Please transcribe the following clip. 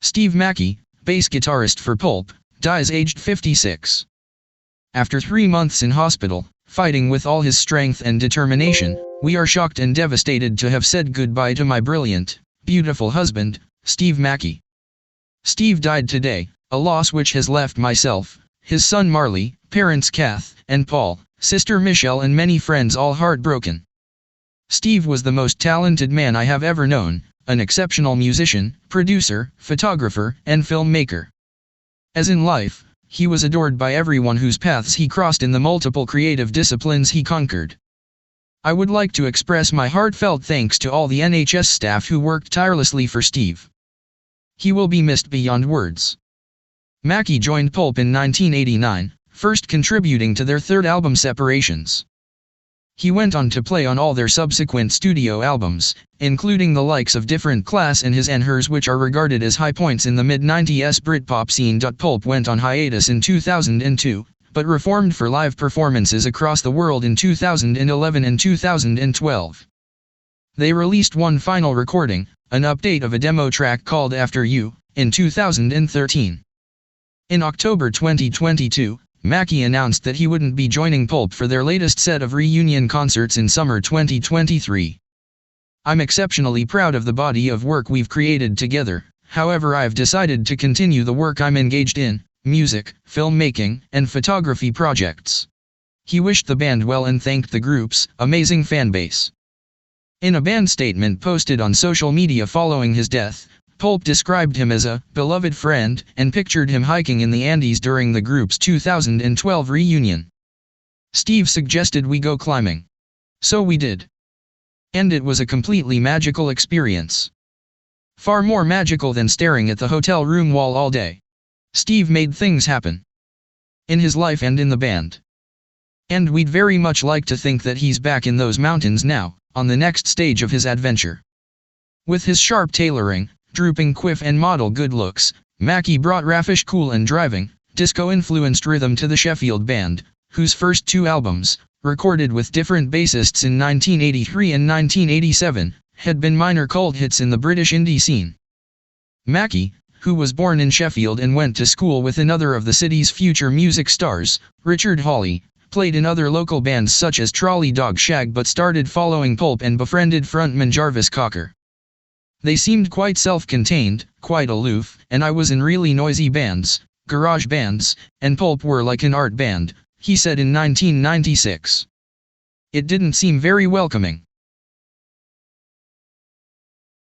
Steve Mackey, bass guitarist for Pulp, dies aged 56. After 3 months in hospital, fighting with all his strength and determination, we are shocked and devastated to have said goodbye to my brilliant, beautiful husband, Steve Mackey. Steve died today, a loss which has left myself, his son Marley, parents Kath and Paul, sister Michelle and many friends all heartbroken. Steve was the most talented man I have ever known, an exceptional musician, producer, photographer, and filmmaker. As in life, he was adored by everyone whose paths he crossed in the multiple creative disciplines he conquered. I would like to express my heartfelt thanks to all the NHS staff who worked tirelessly for Steve. He will be missed beyond words. Mackey joined Pulp in 1989, first contributing to their third album Separations. He went on to play on all their subsequent studio albums, including the likes of Different Class and His and Hers, which are regarded as high points in the mid-90s Britpop scene. Pulp went on hiatus in 2002, but reformed for live performances across the world in 2011 and 2012. They released one final recording, an update of a demo track called After You, in 2013. In October 2022, Mackey announced that he wouldn't be joining Pulp for their latest set of reunion concerts in summer 2023. I'm exceptionally proud of the body of work we've created together, however I've decided to continue the work I'm engaged in, music, filmmaking, and photography projects. He wished the band well and thanked the group's amazing fanbase. In a band statement posted on social media following his death, Pulp described him as a beloved friend and pictured him hiking in the Andes during the group's 2012 reunion. Steve suggested we go climbing. So we did. And it was a completely magical experience. Far more magical than staring at the hotel room wall all day. Steve made things happen. In his life and in the band. And we'd very much like to think that he's back in those mountains now, on the next stage of his adventure. With his sharp tailoring, drooping quiff and model good looks, Mackey brought raffish cool and driving, disco-influenced rhythm to the Sheffield band, whose first 2 albums, recorded with different bassists in 1983 and 1987, had been minor cult hits in the British indie scene. Mackey, who was born in Sheffield and went to school with another of the city's future music stars, Richard Hawley, played in other local bands such as Trolley Dog Shag but started following Pulp and befriended frontman Jarvis Cocker. They seemed quite self-contained, quite aloof, and I was in really noisy bands, garage bands, and Pulp were like an art band, he said in 1996. It didn't seem very welcoming.